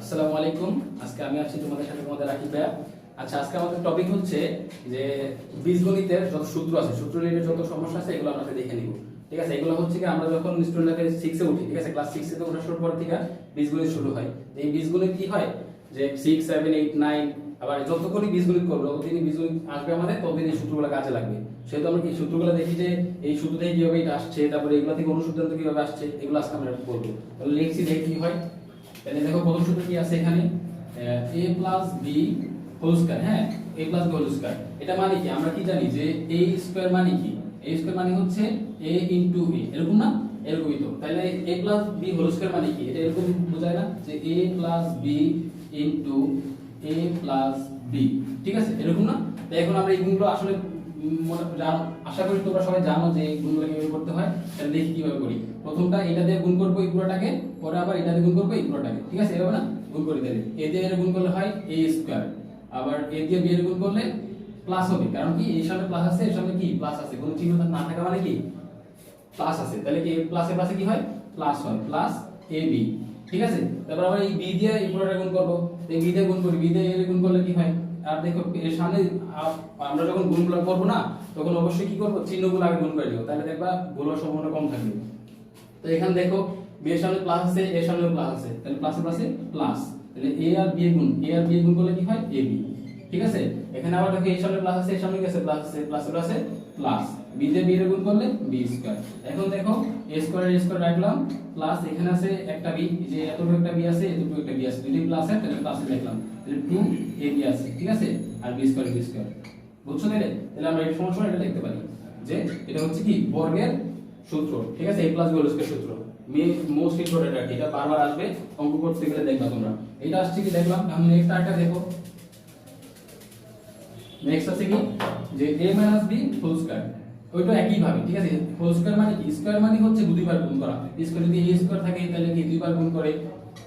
আসসালামু আলাইকুম। আজকে আমি আছি তোমাদের সাথে, তোমাদের রাকিব ভাইয়া। আচ্ছা, আজকে আমাদের টপিক হচ্ছে যে বীজগণিতের যত সূত্র আছে, সূত্র রিলেটেড যত সমস্যা আছে এগুলো আমরা দেখে নিব। ঠিক আছে, এগুলো হচ্ছে কি আমরা যখন স্টুডেন্ট লাইফে 6 এ উঠি, ঠিক আছে, ক্লাস 6 এ ওঠার পর থেকে বীজগণিত শুরু হয়। এই বীজগণিত কি হয় যে 6 7 8 9 আবার যতক্ষণই বীজগণিত করবো ততদিনই বীজগণিত আসবে আমাদের, ততদিন এই সূত্রগুলো কাজে লাগবে। সেহেতু আমরা কি সূত্রগুলো দেখি যে এই সূত্র থেকে কিভাবে এটা আসছে, তারপরে এগুলো থেকে অনুসন্ধান কিভাবে আসছে, এগুলো আজকে আমরা বলবো। তাহলে লিখছি দেখি কি হয়। তাহলে দেখো প্রথম সূত্র কি আছে এখানে, a plus b whole square. হ্যাঁ, a plus b whole square, এটা মানে কি আমরা কি জানি যে a স্কয়ার মানে কি, a স্কয়ার মানে হচ্ছে a ইনটু b, এরকম না? এরকমই তো। তাহলে a plus b whole square মানে কি, এটা এরকম বোঝায় না যে a plus b into a plus b, ঠিক আছে, এরকম না? তো এখন আমরা এই গুণগুলো আসলে আশা করি তোমরা সবাই জানো যে এই গুণগুলো কিভাবে করতে হয়। তাহলে দেখি কিভাবে করি। প্রথমটা এটা দিয়ে গুণ করব এই পুরোটাকে, পরে আবার এটা দিয়ে গুণ করব এই পুরোটাকে, ঠিক আছে, এভাবে না গুণ করে দিলে a দিয়ে এর গুণ করলে হয় a স্কয়ার, আবার a দিয়ে b এর গুণ করলে প্লাস হবে, কারণ কি এই সামনে প্লাস আছে, এর সামনে কি প্লাস আছে, কোনো চিহ্ন না থাকা মানে কি প্লাস আছে। তাহলে কি প্লাসে প্লাসে কি হয়, প্লাস হয়, প্লাস ab, ঠিক আছে। তারপর আবার এই b দিয়ে এই পুরোটা গুণ করব, এই b দিয়ে গুণ করি, b দিয়ে এর গুণ করলে কি হয়, আর দেখো এর সামনে আমরা যখন গুণগুলো করব না তখন অবশ্যই কি করব, চিহ্নগুলো আগে গুণ করে নিও, তাহলে দেখবা ভুলের সম্ভাবনা কম থাকবে। তো এখানে দেখো b এর সামনে প্লাস আছে, এর সামনেও প্লাস আছে, তাহলে প্লাসে প্লাসে প্লাস, তাহলে a আর b এর গুণ, a আর b এর গুণ করলে কি হয় ab, ঠিক আছে। এখানে আবার দেখো এর সামনে প্লাস আছে, এর সামনে কি আছে, প্লাস আছে, প্লাসে প্লাসে প্লাস, b দিয়ে b এর গুণ করলে b স্কয়ার। এখন দেখো a স্কয়ার এর স্কয়ার রাখলাম, প্লাস এখানে আছে একটা b, যে এতটুকু একটা b আছে, এতটুকু একটা b আছে, দুটোই প্লাস আছে, তাহলে প্লাসে লিখলাম, তাহলে 2ab আছে, ঠিক আছে, আর b স্কয়ার বুঝছো? তাহলে আমরা এই সমস্যা এটা লিখতে পারি যে এটা হচ্ছে কি বর্গের সূত্র, ঠিক আছে, a plus b whole square সূত্র। মোস্ট ইম্পর্টেন্ট আর কি, এটা বারবার আসবে অঙ্ক করতে গেলে, দেখবা তোমরা। এটা আসছে কি দেখলাম। এখন নেক্সট আরেকটা দেখো, নেক্সট আছে কি যে a b হোল স্কয়ার, ওইটা একই ভাবে, ঠিক আছে। হোল স্কয়ার মানে কি, স্কয়ার মানে হচ্ছে দুইবার গুণ করা। স্কয়ার যদি a স্কয়ার থাকে তাহলে কি দুইবার গুণ করে,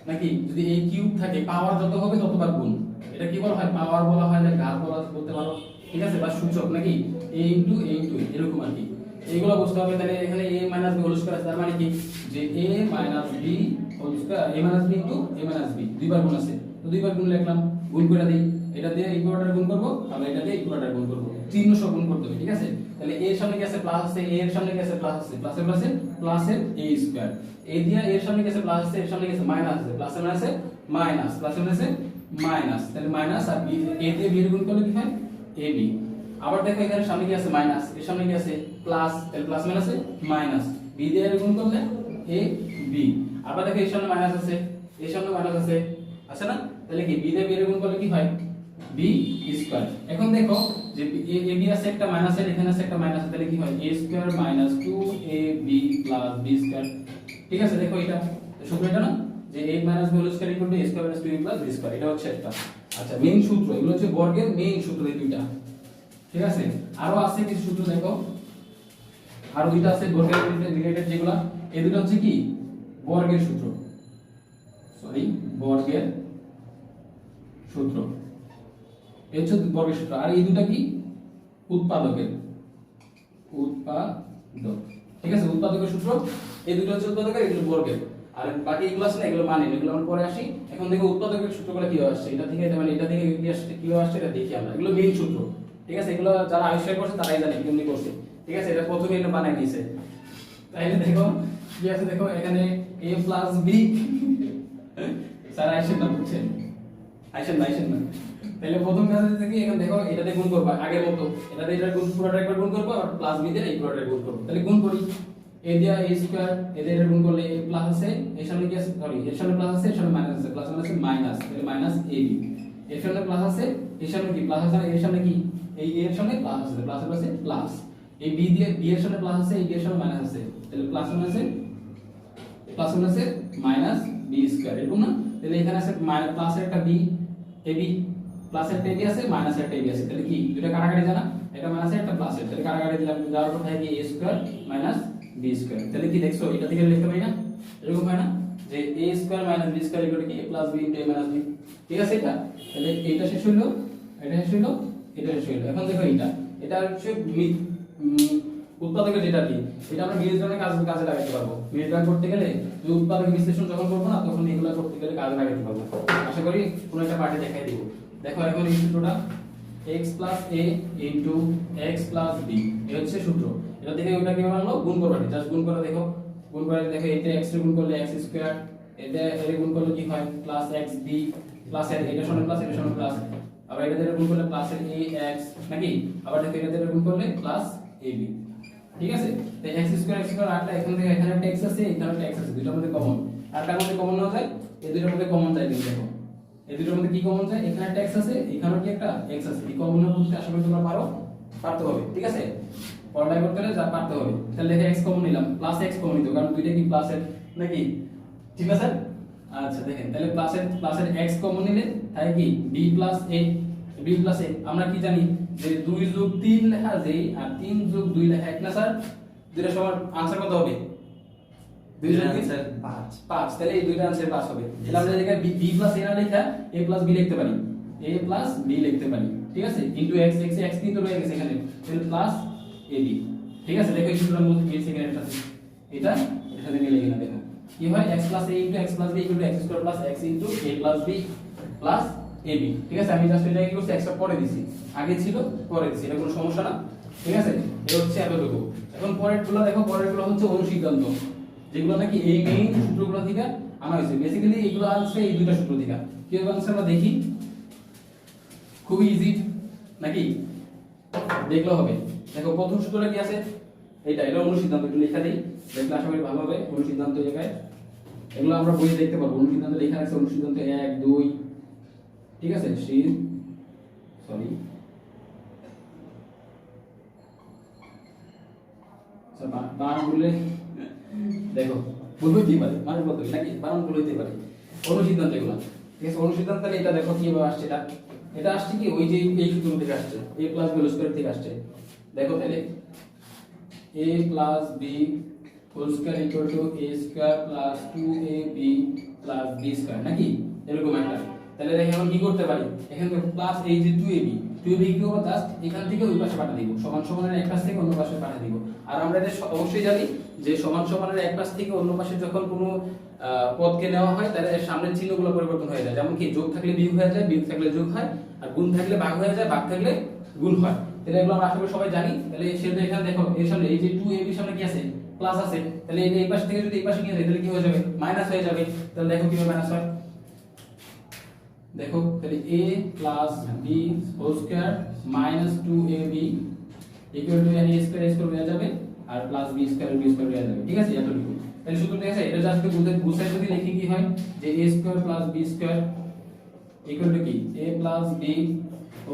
নাকি যদি a কিউব থাকে পাওয়ার যত হবে ততবার গুণ, এটা কি বলা হয়, পাওয়ার বলা হয়, না ঘাত বলতে পারো, ঠিক আছে, বা সূচক, নাকি a ইনটু এরকম আর কি। এইগুলো বুঝতে হবে। তাহলে এখানে a b হোল স্কয়ার আছে, তার মানে কি যে a b whole square, a b into a b দুইবার গুণ আছে, তো দুইবার গুণ লিখলাম, গুণ করে দেই, এটা দিয়ে এই পুরোটার গুণ করব, আবার এটা দিয়ে এই পুরোটার গুণ করব, চিহ্ন সহ গুণ করতে হবে, ঠিক আছে। তাহলে a এর সামনে কি আছে, প্লাস আছে, a এর সামনে কি আছে, প্লাস আছে, প্লাসে প্লাসে প্লাসের a স্কয়ার, a দিয়ে এর সামনে কি আছে, প্লাস আছে, এর সামনে কি আছে, মাইনাস আছে, প্লাসে মাইনাসে মাইনাস, প্লাসে মাইনাসে মাইনাস, তাহলে মাইনাস, আর a দিয়ে b এর গুণ করলে কি হয় ab। আবার দেখো এখানে সামনে কি আছে, মাইনাস, এর সামনে কি আছে, প্লাস, তাহলে প্লাস মাইনাসে মাইনাস, b দিয়ে এর গুণ করলে a b। আবার দেখো এর সামনে মাইনাস আছে, এর সামনে মাইনাস আছে না, তাহলে কি b দিয়ে b এর গুণ করলে কি হয় b স্কয়ার। এখন দেখো যে a b আছে একটা মাইনাস, এর এখানে আছে একটা মাইনাস, তাহলে কি হয় a square minus 2ab plus b square, ঠিক আছে। দেখো এটা সূত্র, এটা না যে a minus b whole square equal to a square minus 2ab plus b square, এটা হচ্ছে একটা। আচ্ছা, মেইন সূত্র, এগুলো হচ্ছে বর্গের মেইন সূত্র এই দুইটা, ঠিক আছে। আরো আছে কিছু সূত্র, দেখো আরো দুইটা আছে বর্গের রিলেটেড, যেগুলা এই দুটো হচ্ছে কি বর্গের সূত্র, বর্গের সূত্র, এই হচ্ছে বর্গের সূত্র। আর এই দুটো কি উৎপাদকের, ঠিক আছে, উৎপাদকের সূত্র, এই দুটো হচ্ছে উৎপাদকের, এগুলো বর্গের। আর বাকি এগুলো আছে না, এগুলো মানে এগুলো আমরা পরে আসি। এখন দেখো উৎপাদকের সূত্রগুলো কি আসছে, এটা থেকে মানে এটা থেকে কি আসছে, কি আসছে এটা দেখি আমরা। এগুলো মেইন সূত্র, ঠিক আছে, এগুলো যারা আবিষ্কার করছে তারাই জানে কেমনি করছে, ঠিক আছে। এটা প্রথমে এটা বানাই দিয়েছে, তাইলে দেখো কি আছে, দেখো এখানে a প্লাস b, স্যার আইসেন না, বুঝছেন, আইসেন না। তাহলে প্রথম কাজ হচ্ছে কি, এখন দেখো এটাতে গুণ করবা আগের মতো, এটাতে এটা গুণ পুরোটা একবার গুণ করব, আর প্লাস b দিয়ে এই পুরোটা গুণ করব। তাহলে গুণ করি, a দিয়ে a স্কয়ার, এ দিয়ে গুণ করলে a প্লাস আছে, এর সামনে কি আছে, সরি এর সামনে প্লাস আছে, এর সামনে মাইনাস আছে, প্লাস মাইনাস মাইনাস, তাহলে মাইনাস ab, এর সামনে প্লাস আছে, এর সামনে কি প্লাস আছে, এর সামনে কি এই এর সামনে প্লাস আছে, প্লাসে প্লাসে প্লাস, এই b দিয়ে b এর সামনে প্লাস আছে, এই b এর সামনে মাইনাস আছে, তাহলে প্লাস মাইনাসে মাইনাস b স্কয়ার, এরকম না। তাহলে এখানে আছে প্লাসের একটা b ab, প্লাসের একটা ab আছে, মাইনাসের একটা ab আছে, তাহলে কি দুটো কাটাকাটি জানা, এটা মাইনাসের একটা প্লাসের, তাহলে কাটাকাটি দিলাম, যাওয়ার পর থাকে a square minus b square. তাহলে কি দেখছো এটা থেকে লিখতে পারি না, এরকম হয় না যে a square minus b square equal two কি a plus b into a minus b, ঠিক আছে। এটা তাহলে এটা শেষ হলো, এটা শেষ হলো, এটা শেষ হলো। এখন দেখো এটা হচ্ছে উৎপাদকের যেটা কি এটা আমরা বিয়োজনের কাজে লাগাতে পারবো। বিয়োজন করতে গেলে যে উৎপাদক বিশ্লেষণ যখন করবো না তখন এগুলো করতে গেলে কাজে লাগাতে পারবো। আশা করি কোনো একটা পার্টি দেখাই দিব। দেখো এখন এই সূত্রটা x + a * x + b এই হচ্ছে সূত্র। এটা থেকে ওটা কি বানালো গুণ করবা, জাস্ট গুণ করে দেখো, গুণ করে দেখো এটা x এর গুণ করলে x স্কয়ার, এটা এর গুণ করলে কি হয় প্লাস xb প্লাস এর এটা সমান প্লাস এটা সমান প্লাস, আবার এটা দিয়ে গুণ করলে প্লাস এর ax নাকি, আবার দেখো এটা দিয়ে গুণ করলে প্লাস ab। ঠিক আছে, তো x স্কয়ার আরটা এখান থেকে এখানে একটা x আছে এখানে একটা x আছে, দুটোর মধ্যে কমন, আরটার মধ্যে কমন না যায় এই দুটোর মধ্যে কমন যায়। দেখো এই দুটোর মধ্যে কি কমন যায়, এখানে একটা x আছে এখানেও কি একটা x আছে, এই কমন হচ্ছে আশা করি তোমরা পারতে হবে। ঠিক আছে, পড়ালেখা করতে হলে যা পারতে হবে। তাহলে দেখো x কমন নিলাম, প্লাস x কমন নিতে কারণ দুইটা কি প্লাস এর নাকি, ঠিক আছে। আচ্ছা দেখেন তাহলে প্লাসের x কমন নিলে তাই কি b + a আমরা কি জানি যে 2 + 3 লেখা যায় আর 3 + 2 লেখা এক না স্যার, দুইটা সমান आंसर কত হবে, 2 এর आंसर 5 তাহলে এই দুইটা आंसर 5 হবে। তাহলে আমরা এখানে b + a না লেখা a + b লিখতে পারি, a + b লিখতে পারি। ঠিক আছে, ইনটু x কিন্তু রয়ে গেছে এখানে, তাহলে প্লাস ab। ঠিক আছে, দেখো এই সূত্রটা মধ্যে মিলছে কিনা এটার সাথে, এটা এর সাথে মিলে কিনা দেখো কি হয় x + a * x + b = x² + x * a + b + ab। ঠিক আছে, আমি জাস্ট এটা কি করছি এক্সট্রা পরে দিছি, আগে ছিল পরে দিছি, এটা কোনো সমস্যা না। ঠিক আছে, এই হচ্ছে এতটুকু। এখন পরেরগুলো দেখো, পরেরগুলো হচ্ছে অনুসিদ্ধান্ত, যেগুলো নাকি এই মেইন সূত্রগুলো থেকে আনা হয়েছে। বেসিক্যালি এগুলো আসছে এই দুটো সূত্র থেকে। কিভাবে আনছে আমরা দেখি, খুবই ইজি নাকি, দেখলে হবে। দেখো প্রথম সূত্রটা কি আছে, এটা অনুসিদ্ধান্ত, একটু লেখা দেই দেখলে আশা করি ভালো হবে। অনুসিদ্ধান্ত জায়গায় এগুলো আমরা বইয়ে দেখতে পারবো, অনুসিদ্ধান্ত লেখা আছে অনুসিদ্ধান্ত 1 2। ঠিক আছে, সরি বানান বললে দেখো ভুল হইতে পারে, মানে বলতে নাকি বানান ভুল হইতে পারে। অনুসিদ্ধান্ত এগুলো, ঠিক আছে। অনুসিদ্ধান্ত এটা দেখো কিভাবে আসছে, এটা আসছে কি ওই যে এই সূত্র থেকে আসছে, a + b² থেকে আসছে। দেখো তাহলে a + b² = a² + 2ab + b² নাকি, এরকম একটা। তাহলে দেখো এখন কি করতে পারি, এখান থেকে প্লাস এই যে 2ab কি হবে, জাস্ট এখান থেকে ওই পাশে পাঠিয়ে দিব, সমান সমানের এক পাশ থেকে অন্য পাশে পাঠিয়ে দিব। আর আমরা এটা অবশ্যই জানি যে সমান সমানের এক পাশ থেকে অন্য পাশে যখন কোনো পদকে নেওয়া হয় তাহলে এর সামনের চিহ্নগুলো পরিবর্তন হয়ে যায়। যেমন কি যোগ থাকলে বিয়োগ হয়ে যায়, বিয়োগ থাকলে যোগ হয়, আর গুণ থাকলে ভাগ হয়ে যায়, ভাগ থাকলে গুণ হয়। তাহলে এগুলো আমরা আশা করি সবাই জানি। তাহলে সেটা এখানে দেখো এর সামনে এই যে 2ab সামনে কি আছে, প্লাস আছে, তাহলে এই পাশ থেকে যদি এই পাশে নিয়ে যাই তাহলে কি হয়ে যাবে, মাইনাস হয়ে যাবে। তাহলে দেখো কিভাবে মাইনাস হয়, দেখো তাহলে a + b² - 2ab = a² হয়ে যাবে আর প্লাস b² হয়ে যাবে। ঠিক আছে, এতটুকু। তাহলে সূত্র ঠিক আছে, এটা জাস্ট গুছাই যদি লিখি কি হয় যে a² + b² = কি a + b² -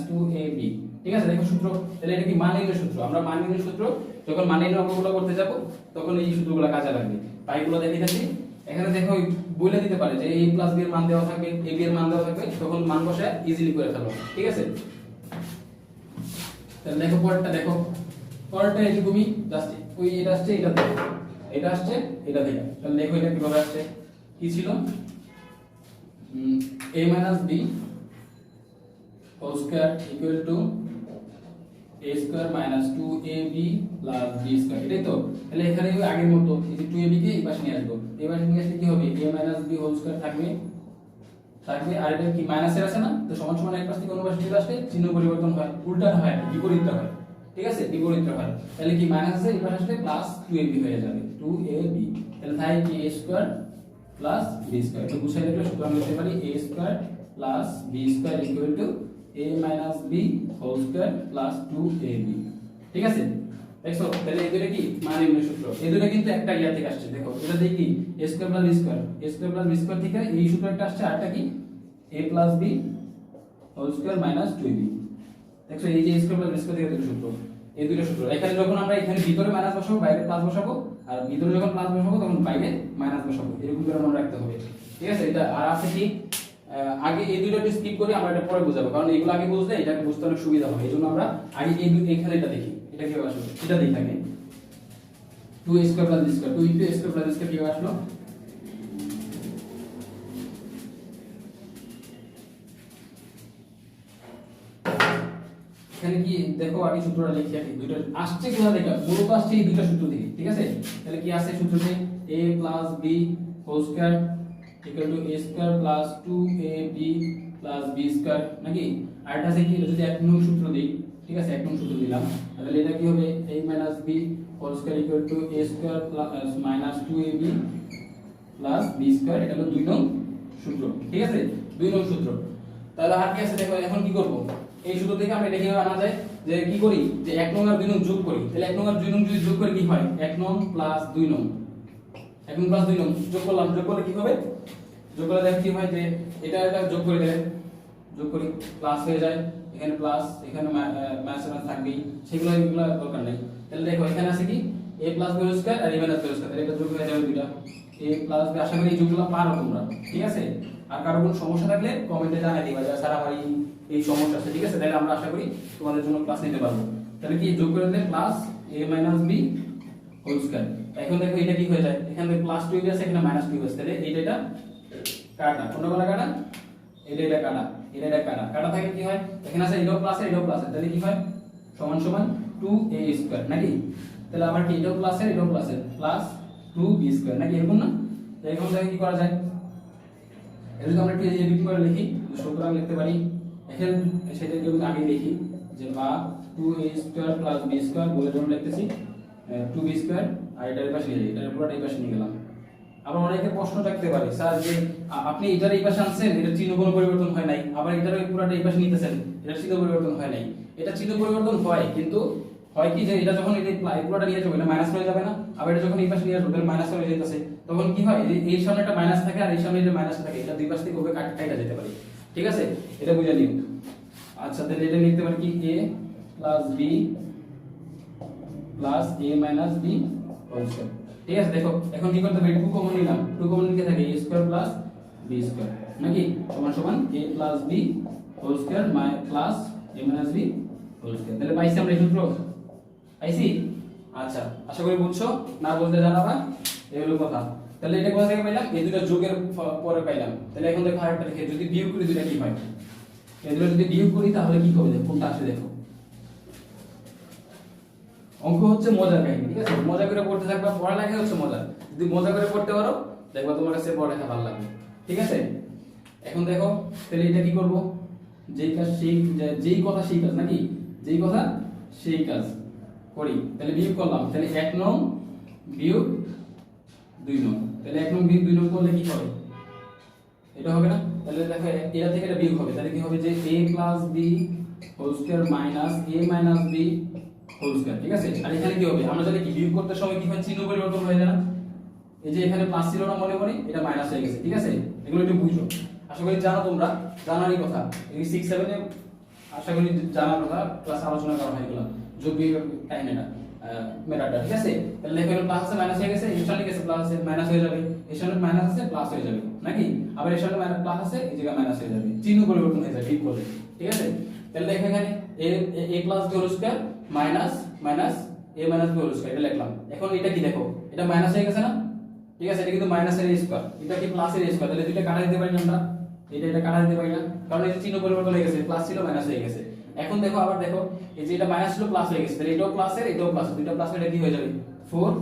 2ab। ঠিক আছে, দেখো সূত্র। তাহলে এটা কি মান নির্ণয়ের সূত্র, আমরা মান নির্ণয়ের সূত্র যখন মান নির্ণয় অঙ্কগুলো করতে যাব তখন এই সূত্রগুলো কাজে লাগবে। পাইগুলো দেখাচ্ছি এখানে, দেখো বলে দিতে পারে যে a + b এর মান দেওয়া থাকবে, ab এর মান দেওয়া থাকবে, তখন মান বসায় ইজিলি করে ফেলবো। ঠিক আছে, তাহলে দেখো পরেরটা, দেখো পরেরটা এরকমই, জাস্ট ওই এটা আসছে এটা থেকে, এটা আসছে এটা থেকে। তাহলে দেখো এটা কিভাবে আসছে, কি ছিল a - b² = a² - b² এটাই তো। তাহলে এখানে ওই আগের মতো এই যে 2ab কে এই পাশে নিয়ে আসবো, এই পাশে নিয়ে আসলে কি হবে a - b² থাকবে আর এটা কি মাইনাসের আছে না, তো সমান সমান এক পাশ থেকে অন্য পাশে চলে আসলে চিহ্ন পরিবর্তন হয়, উল্টাটা হয় না, বিপরীতটা হয়। ঠিক আছে, বিপরীতটা হয়। তাহলে কি মাইনাস আছে এই পাশে আসলে প্লাস 2ab হয়ে যাবে, 2ab। তাহলে তাই কি a² + b², তো গুছাই লিখলে সূত্র আমরা লিখতে পারি a² + b² = a - b² + 2ab। ঠিক আছে, দেখো তাহলে এই দুটো কি মান নির্ণয়ের সূত্র, এই দুটো কিন্তু একটা ইয়া থেকে আসছে। দেখো এটা দেখি a² + b² থেকে এই সূত্রটা আসছে, আরটা কি a + b² - 2ab। দেখো এই যে a² + b² থেকে দুটো সূত্র, এই দুটো সূত্র। এখানে যখন আমরা এখানে ভিতরে মাইনাস বসাবো, বাইরে প্লাস বসাবো, আর ভিতরে যখন প্লাস বসাবো তখন বাইরে মাইনাস বসাবো, এরকম করে মনে রাখতে হবে। ঠিক আছে, এটা আর আছে কি আগে এই দুটো স্কিপ করে আমরা এটা পরে বুঝাবো, কারণ এগুলো আগে বুঝলে এটাকে বুঝতে অনেক সুবিধা হয়। এইজন্য আমরা আগে এখানে এটা দেখি, এটা কিভাবে আসলো এটা দেখি আগে। 2a² + b² 2 * a² + b² কিভাবে আসলো, এখানে কি দেখো আগে সূত্রটা লিখি আগে, দুইটা আসছে কোথা থেকে, মূলত আসছে এই দুইটা সূত্র থেকে, ঠিক আছে। তাহলে কি আছে সূত্রটি, a + b whole square equal to a square plus 2ab plus b square নাকি। আর এটা আছে কি, যদি এক নং সূত্র দিই, ঠিক আছে, এক নং সূত্র দিলাম, তাহলে এটা কি হবে a - b whole square equal to a square minus 2ab plus b square. এটা হলো দুই নং সূত্র, ঠিক আছে, দুই নং সূত্র। তাহলে আর কি আছে দেখো, এখন কি করব, এই সূত্র থেকে আমরা এটা কিভাবে আনা যায়, যে কি করি, যে 1 নং আর 2 নং যোগ করি। তাহলে 1 নং আর 2 নং যদি যোগ করে কি হয়, 1 নং প্লাস 2 নং, 1 নং প্লাস 2 নং যোগ করলাম, যোগ করলে কি হবে, যোগ করলে দেখো কি হয়, যে এটা যোগ করে দিলে, যোগ করি প্লাস হয়ে যায়, এখানে প্লাস, এখানে মাইনাস থাকবেই, সেগুলো এগুলো দরকার নেই। তাহলে দেখো এখানে আছে কি a + b হোল স্কয়ার আর a - b হোল স্কয়ার, তাহলে এটা যোগ হয়ে যাবে দুইটা a + b। আশা করি এই যোগগুলো পারো তোমরা, ঠিক আছে। আর কারো কোনো সমস্যা থাকলে কমেন্টে জানিয়ে দিবা, যে স্যার আমার এই সমস্যা আছে, ঠিক আছে, তাহলে আমরা আশা করি তোমাদের জন্য ক্লাস নিতে পারবো। তাহলে কি যোগ করে দিলে plus a - b whole square. এখন দেখো এটা কি হয়ে যায়, এখানে প্লাস 2 আছে, এখানে মাইনাস 2 আছে, তাহলে এটা কাটা, কোনটা কাটা, এটা কাটা, এটা কাটা, কাটা থাকে কি হয়, এখানে আছে এটাও প্লাস এটাও প্লাস, তাহলে কি হয় সমান সমান 2a স্কয়ার নাকি। তাহলে আবার কি এটাও প্লাস এটাও প্লাস প্লাস 2b স্কয়ার নাকি, এরকম না। তো এখন দেখো কি করা যায়, এটা যদি আমরা একটু এডিট করে লিখি, সুতরাং লিখতে পারি এখানে সেটাকে আমি আগে লিখি, যে বা 2a square plus b square বলে যখন লিখতেছি 2b স্কয়ার, আর এটার পাশে নিয়ে যাই, এটার পুরোটা এই পাশে নিয়ে গেলাম। আবার অনেকে প্রশ্ন থাকতে পারে, স্যার যে আপনি এটার এই পাশে আনছেন, এটার চিহ্ন কোনো পরিবর্তন হয় নাই, আবার এটার পুরোটা এই পাশে নিতেছেন, এটার চিহ্ন পরিবর্তন হয় নাই। এটা চিহ্ন পরিবর্তন হয়, কিন্তু হয় কি, যে এটা যখন এটা পুরোটা নিয়ে যাবে, এটা মাইনাস হয়ে যাবে না, আবার এটা যখন এই পাশে নিয়ে আসবে, তাহলে মাইনাস হয়ে যেতেছে, তখন কি হয়, এই সামনে একটা মাইনাস থাকে আর এই সামনে এটা মাইনাস থাকে, এটা দুই পাশ থেকে ওভাবে কাটা যেতে পারে, ঠিক আছে, এটা বুঝে নিও। আচ্ছা, তাহলে এটা লিখতে পারি কি a + b plus a - b whole square, ঠিক আছে। দেখো এখন কি করতে হবে, 2 কমন নিলাম, 2 কমন নিতে থাকে a square plus b square নাকি, সমান সমান a + b whole square plus a - b whole square. তাহলে পাইছি আমরা এই সূত্র, পাইছি। আচ্ছা, আশা করি বুঝছো, না বুঝলে জানাবা, এই হলো কথা। তাহলে এটা কোথা থেকে পাইলাম, এই দুটো যোগের পরে পাইলাম। তাহলে এখন দেখো আরেকটা লিখে, যদি বিয়োগ করি দুটো কি হয়, এই দুটো যদি বিয়োগ করি তাহলে কি হবে, দেখো কোনটা আসে। দেখো অঙ্ক হচ্ছে মজার কাহিনী, ঠিক আছে, মজা করে পড়তে থাকবা, পড়ালেখা হচ্ছে মজা, যদি মজা করে পড়তে পারো দেখবা তোমার কাছে পড়ালেখা ভালো লাগবে, ঠিক আছে। এখন দেখো তাহলে এটা কি করব, যেই কাজ সেই, যেই কথা সেই কাজ নাকি, যেই কথা সেই কাজ করি। তাহলে বিয়োগ করলাম, তাহলে 1 নং বিয়োগ 2 নং, তাহলে 1 নং বিয়োগ 2 নং করলে কি হবে, এটা হবে না। তাহলে দেখো এটা থেকে এটা বিয়োগ হবে, তাহলে কি হবে, যে a + b whole square minus a - b whole square, ঠিক আছে। আর এখানে কি হবে, আমরা জানি কি বিয়োগ করতে সময় কি হয়, চিহ্ন পরিবর্তন হয়ে যায় না, এই যে এখানে প্লাস ছিল না মনে মনে, এটা মাইনাস হয়ে গেছে, ঠিক আছে। এগুলো একটু বুঝো, আশা করি জানো তোমরা, জানারই কথা, এই 6 7 এ আশা করি জানার কথা, ক্লাস আলোচনা করা হয় এগুলো, যোগ বিয়োগ টাইম এটা মেথডটা, ঠিক আছে। তাহলে এখানে প্লাস আছে মাইনাস হয়ে গেছে, এর সামনে গেছে প্লাস আছে মাইনাস হয়ে যাবে, এর সামনে মাইনাস আছে প্লাস হয়ে যাবে নাকি, আবার এর সামনে মাইনাস প্লাস আছে, এই জায়গায় মাইনাস হয়ে যাবে, চিহ্ন পরিবর্তন হয়ে যায় ঠিক করলে, ঠিক আছে। তাহলে দেখো এখানে a + b whole square minus minus a - b whole square, এটা লিখলাম। এখন এটা কি দেখো, এটা মাইনাস হয়ে গেছে না, ঠিক আছে, এটা কিন্তু মাইনাসের a স্কয়ার, এটা কি প্লাসের a স্কয়ার, তাহলে দুইটা কাটা দিতে পারি না আমরা, এটা কাটা দিতে পারি না, কারণ এই চিহ্ন পরিবর্তন হয়ে গেছে, প্লাস ছিল মাইনাস হয়ে গেছে। এখন দেখো আবার দেখো, এই যে এটা মাইনাস ছিল প্লাস হয়ে গেছে, তাহলে এটাও প্লাসের এটাও প্লাস, দুইটা প্লাস এটা কি হয়ে যাবে 4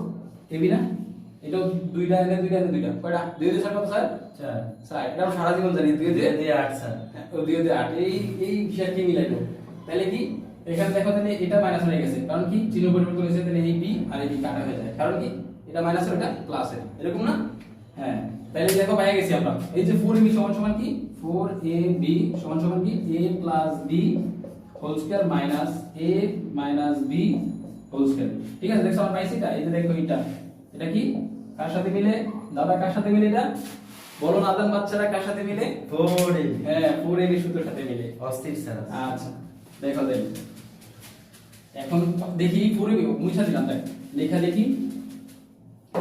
ab না, এটাও দুইটা এনে দুইটা কয়টা, 2 দিয়ে 4 কত স্যার, 4 এটা আমরা সারা জীবন জানি, 2 দিয়ে 8 স্যার, ও 2 দিয়ে 8, এই হিসাব কি মিলাইলো, তাহলে কি এখানে দেখো, তাহলে এটা মাইনাস হয়ে গেছে, কারণ কি চিহ্ন পরিবর্তন হয়েছে, তাহলে এই b আর এই b কাটা হয়ে যায়, কারণ কি এটা মাইনাস আর এটা প্লাস এর, এরকম না, হ্যাঁ। তাহলে দেখো পেয়ে গেছি আমরা, এই যে 4ab সমান সমান কি, 4ab সমান সমান কি a + b whole square minus a - b whole square, ঠিক আছে। দেখো আমরা পাইছি এটা, এই যে দেখো এটা কি কার সাথে মিলে, দাদা কার সাথে মিলে, এটা বলো না, আদম বাচ্চারা কার সাথে মিলে, 4ab, হ্যাঁ 4ab সূত্রের সাথে মিলে, অস্থির স্যার। আচ্ছা দেখো এখন দেখি 4ab মুছা দিলাম, তাই লেখা দেখি,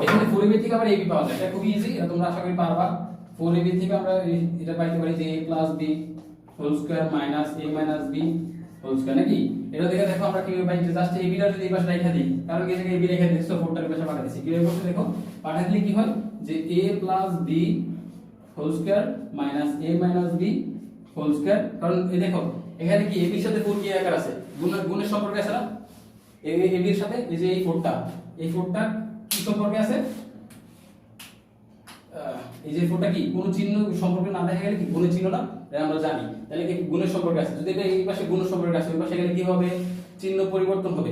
এখানে 4ab থেকে আবার ab পাওয়া যায়, এটা খুব ইজি, এটা তোমরা আশা করি পারবা। 4ab থেকে আমরা এটা পাইতে পারি যে a + b whole square minus a - b whole square নাকি। এটা দেখো আমরা কিভাবে পাই, যে জাস্ট ab টা যদি এই পাশে রেখে দিই, কারণ কি এখানে ab রেখে দিছি, তো 4 টার পাশে পাঠা দিছি, কিভাবে করতে দেখো, পাঠা দিলে কি হয়, যে a + b whole square minus a - b whole square, কারণ এই দেখো এখানে কি ab এর সাথে 4 কি আকার আছে, গুণের সম্পর্ক আছে না, ab এর সাথে এই যে এই 4টা কি সম্পর্কে আছে, এই যে 4টা কি কোনো চিহ্ন সম্পর্ক না দেখা গেলে কি গুণের চিহ্ন না, এটা আমরা জানি, তাহলে কি গুণের সম্পর্ক আছে, যদি এটা এই পাশে গুণের সম্পর্ক আছে ওই পাশে গেলে কি হবে, চিহ্ন পরিবর্তন হবে,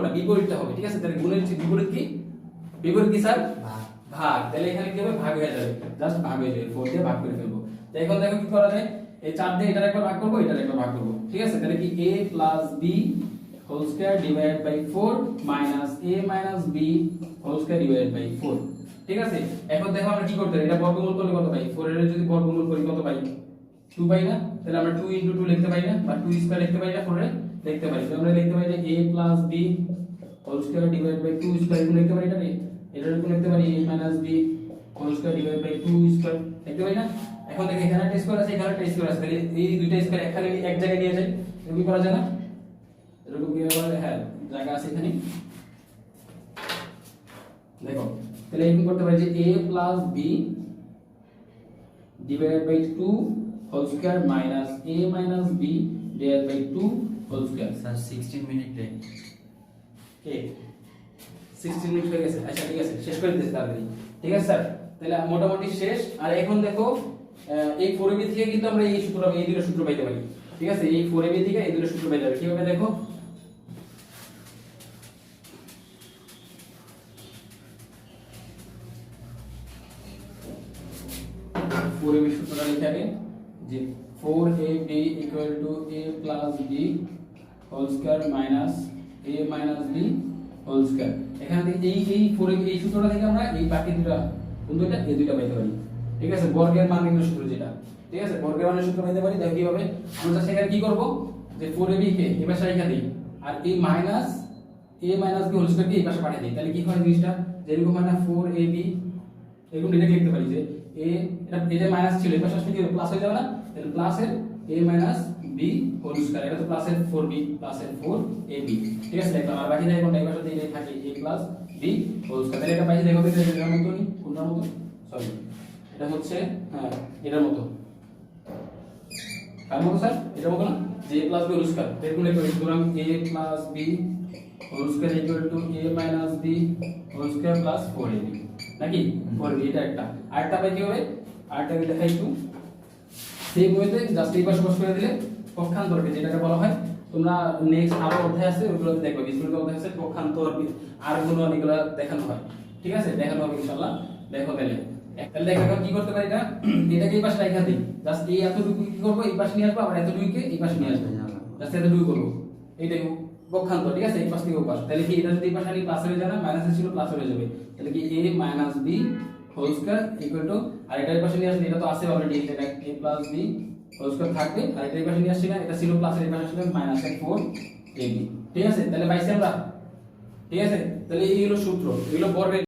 না বিপরীতটা হবে, ঠিক আছে, তাহলে গুণের বিপরীত কি, স্যার ভাগ, তাহলে এখানে কি হবে ভাগ হয়ে যাবে, জাস্ট ভাগ হয়ে যাবে, 4 দিয়ে ভাগ করে ফেলবো। তাই এখন দেখো কি করা যায়, এই 4 দিয়ে এটার একবার ভাগ করব, এটার একবার ভাগ করব, ঠিক আছে, তাহলে কি a + b whole square divided by 4 minus a - b whole square divided by 4, ঠিক আছে। এখন দেখো আমরা কি করতে পারি, এটা বর্গমূল করলে কত পাই, 4 এর যদি বর্গমূল করি কত পাই, 2 পাই না, তাহলে আমরা 2 * 2 লিখতে পারি না, বা 2 স্কয়ার লিখতে পারি না, 4 এর লিখতে পারি, তাহলে আমরা লিখতে পারি যে a + b whole square divided by 2 square লিখতে পারি না, এটার উপর লিখতে পারি a - b whole square divided by 2 square লিখতে পারি না। এখন দেখো এখানে একটা স্কয়ার আছে, এখানে একটা স্কয়ার আছে, তাহলে এই দুইটা স্কয়ার একখানে এক জায়গায় নিয়ে যাই, এরকম করা যায় না, এরকম কি হবে, হ্যাঁ জায়গা আছে এখানে, দেখো তাহলে এরকম করতে পারি যে a + b divided by 2 whole square minus a - b divided by 2 whole square. Sir 16 minute time, কে 16 মিনিট হয়ে গেছে, আচ্ছা ঠিক আছে শেষ করে দিতেছি তাড়াতাড়ি, ঠিক আছে স্যার, তাহলে মোটামুটি শেষ। আর এখন দেখো এই 4ab থেকে কিন্তু আমরা এই সূত্র, এই দুটো সূত্র পাইতে পারি, ঠিক আছে, এই 4ab থেকে এই দুটো সূত্র পাইতে পারি, কিভাবে দেখো, 4ab সূত্রটা লিখে আগে যে 4ab = a + b whole square minus a - b whole square. এখান থেকে এই 4ab এই সূত্রটা থেকে আমরা এই বাকি দুটো কোন দুটো, এই দুটো পাইতে পারি, ঠিক আছে, বর্গের মান নির্ণয় সূত্র যেটা, ঠিক আছে, বর্গের মানের সূত্র পাইতে পারি। দেখো কিভাবে, আমরা সেখানে কি করব, যে 4ab কে এই পাশে রেখে দেই, আর এই minus a - b whole square কে এই পাশে পাঠিয়ে দেই, তাহলে কি হয় জিনিসটা, যেরকম মানে 4ab এরকম ডিরেক্ট লিখতে পারি যে a, এটা মাইনাস ছিল, এই পাশে আসলে কি প্লাস হয়ে যাবে না, তাহলে প্লাসের a - b হোল স্কয়ার, এটা তো প্লাসের 4b প্লাসের 4ab, ঠিক আছে, দেখলাম। আর বাকি দেখো কোনটা, এই পাশে দিয়ে থাকে a + b হোল স্কয়ার, তাহলে এটা পাইছি, দেখো এটার মতো নি, কোনটার মতো, সরি এটা হচ্ছে হ্যাঁ এটার মতো, কার মতো স্যার, এটার মতো না, যে a + b হোল স্কয়ার, এরকম লিখতে পারি, সুতরাং a + b whole square = a - b whole square plus 4ab, নাকি 4ab, এটা একটা। আরেকটা পাই কি হবে, আরেকটা দেখাই একটু, সেই বইতে জাস্ট এই পাশে বসে করে দিলে পক্ষান্তরকে যেটাকে বলা হয়, তোমরা নেক্সট আরো অধ্যায় আছে ওগুলোতে দেখবে, বীজগণিত অধ্যায় আছে পক্ষান্তর আর গুণন এগুলো দেখানো হয়, ঠিক আছে, দেখানো হবে ইনশাআল্লাহ। দেখো তাহলে দেখো কি করতে পারি, এটাকে এই পাশে রাখা দিই, জাস্ট এই এতটুকু কি করব, এই পাশে নিয়ে আসবো, আবার এতটুকুকে এই পাশে নিয়ে আসবো, জাস্ট এতটুকু করব, এইটাই পক্ষান্তর, ঠিক আছে, এই পাশ থেকে ওই পাশ, তাহলে কি এটা যদি এই পাশে আনি প্লাস হয়ে যায় না, মাইনাস ছিল প্লাস হয়ে যাবে, তাহলে কি a - b হোল স্কয়ার = আর এটা এই পাশে নিয়ে আসলে এটা তো আছে অলরেডি, এটা a + b হোল স্কয়ার থাকবে, আর এটা এই পাশে নিয়ে আসছি না, এটা ছিল প্লাস, এর পাশে আসলে -4ab, ঠিক আছে, তাহলে পাইছি আমরা, ঠিক আছে, তাহলে এই হলো সূত্র, এগুলো বর্গের